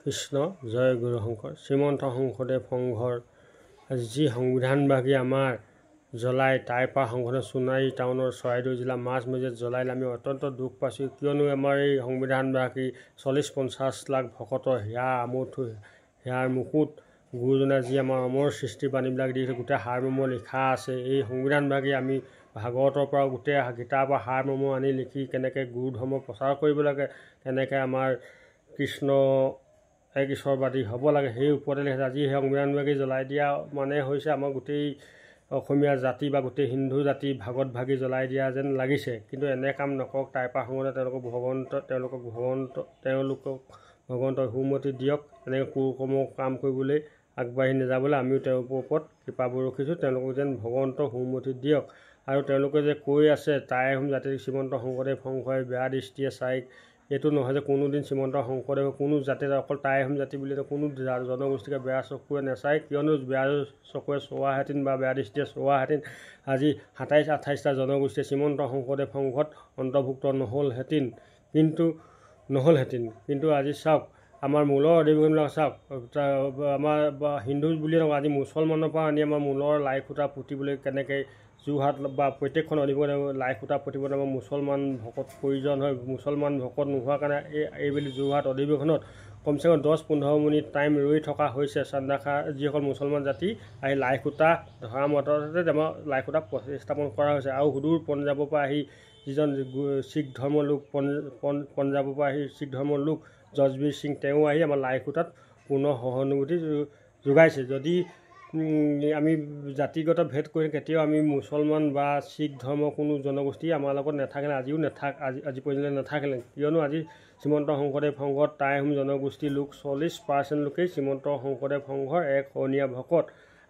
কৃষ্ণ জয় গুৰু শংকৰ। শ্ৰীমন্ত শংকৰদেৱ সংঘৰ যি সংবিধানভাগী আমাৰ জ্বলাই টাইপা সংঘৰ সোণাৰী টাউনৰ চৰাইদেউ জিলা মাজমজিয়াত জ্বলাইলে আমি অত্যন্ত দুখ পাইছোঁ। কিয়নো আমাৰ এই সংবিধানভাগী 40-50 লাখ ভকতৰ হিয়া আমঠু হিয়াৰ মুকুট গুৰুজনে যি আমাৰ অমৰ সৃষ্টি বাণীবিলাক দি গোটেই সাৰমৰ্ম লিখা আছে। এই সংবিধানভাগী আমি ভাগৱতৰ পৰা গোটেই গীতাৰ পৰা সাৰমৰ্ম আনি লিখি কেনেকৈ গুৰু ধৰ্ম প্ৰচাৰ কৰিব লাগে, কেনেকৈ আমাৰ কৃষ্ণ এক ঈশ্বৰবাদী হ'ব লাগে, সেই ওপৰতে লিখিছে। আজি সেই সংবিধানভাগী জ্বলাই দিয়া মানে হৈছে আমাৰ গোটেই অসমীয়া জাতি বা গোটেই হিন্দু জাতি ভাগত ভাগি জ্বলাই দিয়া যেন লাগিছে। কিন্তু এনে কাম নকৰক। টাইপা সংঘতে তেওঁলোকক ভগৱন্তৰ সুমতি দিয়ক। এনেকৈ কুকৰ্ম কাম কৰিবলৈ আগবাঢ়ি নাযাবলৈ আমিও তেওঁলোকৰ ওপৰত কৃপা বৰষিছোঁ। তেওঁলোকক যেন ভগৱন্তৰ সুমতি দিয়ক। আৰু তেওঁলোকে যে কৈ আছে টাই আহোম জাতিক শ্ৰীমন্ত শংকৰদেৱ সংঘই বেয়া দৃষ্টিয়ে চাই, এইটো নহয় যে কোনোদিন শ্ৰীমন্ত শংকৰদেৱ কোনো জাতিৰে অকল টাই আহোম জাতি বুলি কোনো জনগোষ্ঠীকে বেয়া চকুৰে নাচায়। কিয়নো বেয়া চকুৰে চোৱাহেঁতেন বা বেয়া দৃষ্টিৰে চোৱাহেঁতেন আজি 27-28টা জনগোষ্ঠীয়ে শ্ৰীমন্ত শংকৰদেৱ সংঘত অন্তৰ্ভুক্ত নহ'লহেঁতেন। কিন্তু আজি চাওক আমাৰ মূলৰ অধিৱেশনবিলাক চাওক, আমাৰ হিন্দু বুলিয়ে নকওঁ, আজি মুছলমানৰ পৰা আনি আমাৰ মূলৰ লাই খুঁটা পুতিবলৈ কেনেকৈ যোৰহাট বা প্ৰত্যেকখন অধিৱেশন লাই খুঁটা পুতিবলৈ আমাৰ মুছলমান ভকত প্ৰয়োজন হয়। মুছলমান ভকত নোহোৱাৰ কাৰণে এইবেলি যোৰহাট অধিৱেশনত কমচে কম 10-15 মিনিট টাইম ৰৈ থকা হৈছে। চান্দাখা যিসকল মুছলমান জাতি আহি লাই খুঁটা ধৰা মততে আমাৰ লাই খুঁটা স্থাপন কৰা হৈছে। আৰু সুদূৰ পঞ্জাৱৰ পৰা আহি যিজন শিখ ধৰ্মৰ লোক পঞ্জাৱৰ পৰা আহি শিখ ধৰ্মৰ লোক জজবীৰ সিং, তেওঁ আহি আমাৰ লাই খুঁটাত পুনৰ সহানুভূতি যোগাইছে। যদি আমি জাতিগত ভেদ কৰি কেতিয়াও আমি মুছলমান বা শিখ ধৰ্মৰ কোনো জনগোষ্ঠী আমাৰ লগত নাথাকিলে, আজি পৰ্যন্ত নাথাকিলে। কিয়নো আজি শ্ৰীমন্ত শংকৰদেৱ সংঘত টাই আহোম জনগোষ্ঠীৰ লোক 40% লোকেই শ্ৰীমন্ত শংকৰদেৱ সংঘৰ এক শৰণীয়া ভকত।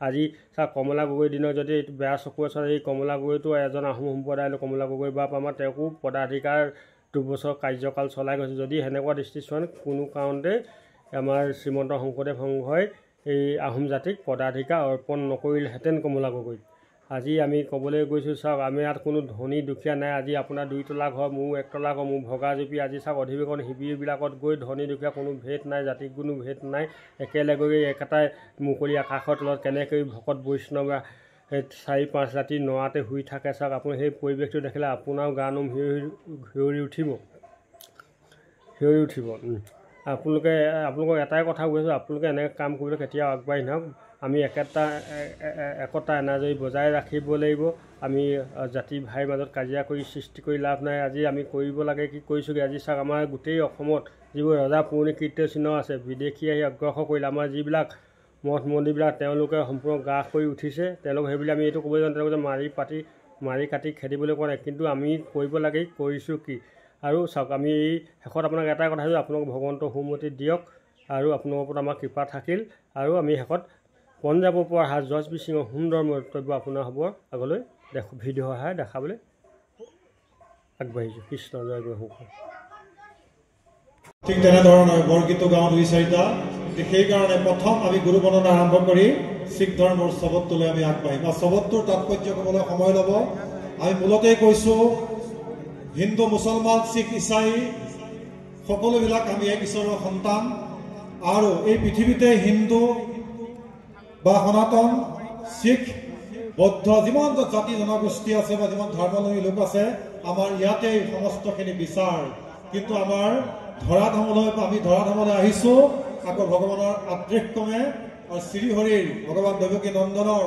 আজি চাওক কমলা গগৈৰ দিনত যদি বেয়া চকুৰে চায়, এই কমলা গগৈটো এজন আহোম সম্প্ৰদায়ৰ কমলা গগৈ বাপ আমাৰ, তেওঁকো পদাধিকাৰ 2 বছৰ কাৰ্যকাল চলাই গৈছে। যদি সেনেকুৱা দৃষ্টি চোৱা কোনো কাৰণতে আমাৰ শ্ৰীমন্ত শংকৰদেৱ সংঘই এই আহোম জাতিক পদাধিকাৰ অৰ্পণ নকৰিলেহেঁতেন কমলা গগৈক। আজি আমি ক'বলৈ গৈছোঁ চাওক, আমি ইয়াত কোনো ধনী দুখীয়া নাই। আজি আপোনাৰ 2 তলা ঘৰ, মোৰ 1 তলা ঘৰ, মোৰ ভগা জুপি। আজি চাওক অধিৱেশন শিবিৰবিলাকত গৈ ধনী দুখীয়া কোনো ভেদ নাই, জাতিক কোনো ভেদ নাই, একেলগে একেটাই মুকলি আকাশৰ তলত কেনেকৈ ভকত বৈষ্ণৱ 4-5 ৰাতি নৰাতে শুই থাকে। চাওক আপুনি সেই পৰিৱেশটো দেখিলে আপোনাৰো গা নোম শিয়ৰি উঠিব। আপোনালোকক এটাই কথা কৈছোঁ, আপোনালোকে এনেকৈ কাম কৰিবলৈ কেতিয়াও আগবাঢ়ি নাহক। আমি একতা এনাজৰী বজাই ৰাখিব লাগিব। আমি জাতি ভাইৰ মাজত কাজিয়া কৰি সৃষ্টি কৰি লাভ নাই। আজি আমি কৰিব লাগে কি কৰিছোঁগৈ। আজি চাওক আমাৰ গোটেই অসমত যিবোৰ ৰজা পুৰণি কীৰ্তিচিহ্ন আছে, বিদেশী আহি অগ্ৰসৰ কৰিলে। আমাৰ যিবিলাক মঠ মন্দিৰবিলাক তেওঁলোকে সম্পূৰ্ণ গ্ৰাস কৰি উঠিছে। তেওঁলোক সেইবুলি আমি এইটো ক'ব জানো তেওঁলোকে মাৰি কাটি খেদিবলৈ কোৱা নাই, কিন্তু আমি কৰিব লাগে কৰিছোঁ কি। আৰু চাওক আমি এই শেষত আপোনাক এটাই কথা কৈছোঁ, আপোনাক ভগৱন্তৰ সুমতি দিয়ক আৰু আপোনালোকৰ ওপৰত আমাৰ কৃপা থাকিল। আৰু আমি শেষত পঞ্জাৱৰ পৰা অহা জজবীৰ সিঙৰ সুন্দৰ মন্তব্য আপোনাৰ হ'ব আগলৈ ভিডিঅ' সহায় দেখাবলৈ আগবাঢ়িছোঁ। কৃষ্ণ জয় গুৰু শংকৰ। ঠিক তেনেধৰণৰ বৰগীতো গাঁও 2-4টা। সেইকাৰণে প্ৰথম আমি গুৰু বন্দনা আৰম্ভ কৰি শিখ ধৰ্মৰ চবতটোলৈ আমি আগবাঢ়িম। আৰু চবতটোৰ তাৎপৰ্য ক'বলৈ সময় ল'ব। আমি মূলতেই কৈছোঁ হিন্দু মুছলমান শিখ ইছাই সকলোবিলাক আমি এক ঈশ্বৰৰ সন্তান। আৰু এই পৃথিৱীতে হিন্দু বা সনাতন, শিখ, বৌদ্ধ যিমান জাতি জনগোষ্ঠী আছে বা যিমান ধৰ্মাৱলম্বী লোক আছে, আমাৰ ইয়াতেই সমস্তখিনি বিচাৰ। কিন্তু আমাৰ আমি ধৰাধামলৈ আহিছোঁ আকৌ ভগৱানৰ আদৃশক্ৰমে আৰু শ্ৰীহৰিৰ ভগৱান দেৱকী নন্দনৰ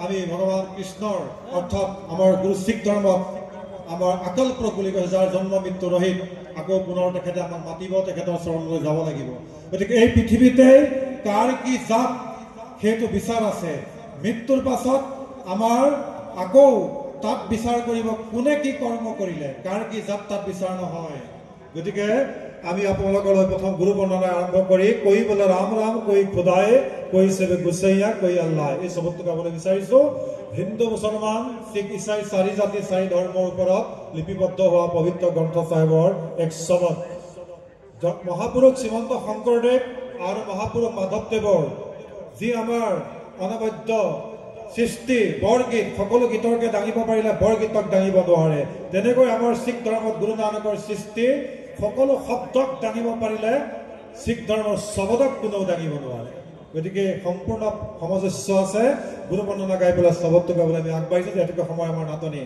আমি ভগৱান কৃষ্ণৰ অৰ্থাৎ আমাৰ গুৰু শিখ ধৰ্মত আমাৰ আকল পুৰুষ বুলি কৈছে, যাৰ জন্ম মৃত্যু ৰহিত। আকৌ পুনৰ তেখেতে আমাক মাতিব, তেখেতৰ চৰণলৈ যাব লাগিব। গতিকে এই পৃথিৱীতে কাৰ কি জাত সেইটো বিচাৰ আছে। মৃত্যুৰ পাছত আমাৰ আকৌ তাত বিচাৰ কৰিব কোনে কি কৰ্ম কৰিলে, কাৰ কি জাত তাত বিচাৰ নহয়। গতিকে আমি আপোনালোকলৈ প্ৰথম গুৰু বন্দনা আৰম্ভ কৰি কৈ বোলে ৰাম ৰাম, কৈ খোদাই, কৈ চেবে গুচৈয়া, কৈ আল্লাহ, এই চবতটো গাবলৈ বিচাৰিছোঁ। হিন্দু মুছলমান শিখ ইছাই 4 জাতি 4 ধৰ্মৰ ওপৰত লিপিবদ্ধ হোৱা পবিত্ৰ গ্ৰন্থ চাহেবৰ এক চবত মহাপুৰুষ শ্ৰীমন্ত শংকৰদেৱ আৰু মহাপুৰুষ মাধৱদেৱৰ যি আমাৰ অনবদ্য সৃষ্টি বৰগীত, সকলো গীতকে দাঙিব পাৰিলে বৰগীতক দাঙিব নোৱাৰে। তেনেকৈ আমাৰ শিখ ধৰ্মত গুৰু নানকৰ সৃষ্টি সকলো শব্দক দাঙিব পাৰিলে শিখ ধৰ্মৰ শবদক কোনেও দাঙিব নোৱাৰে গতিকে সম্পূৰ্ণ সমজস্য আছে গুৰু বন্দনা গাই পেলাই শবদটো গাবলৈ আমি আগবাঢ়িছোঁ যেহেতুকে সময় আমাৰ নাটনি